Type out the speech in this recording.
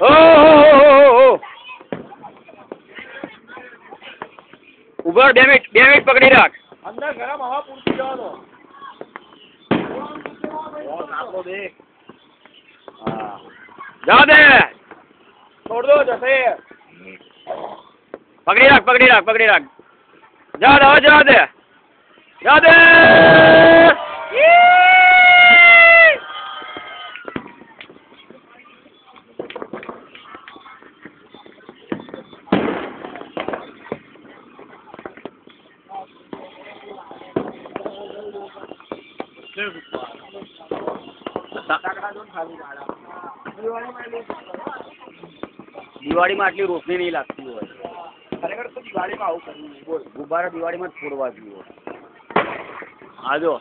ઓહો ઉભર 2 મિનિટ પકડી રાખ. અંદર ગરમ હવા પૂરતી જવા દો. નાખો દે. હા જા દે. છોડ દો જશે. પકડી રાખ. જા દે. દિવાળીમાં આટલી રોશની નહીં લાગતી હોય. ખરેખર તો દિવાળીમાં આવું કરવું નહીં. બોલ. ગુબ્બારા દિવાળીમાં જ ફોડવા જોઈએ. હા જો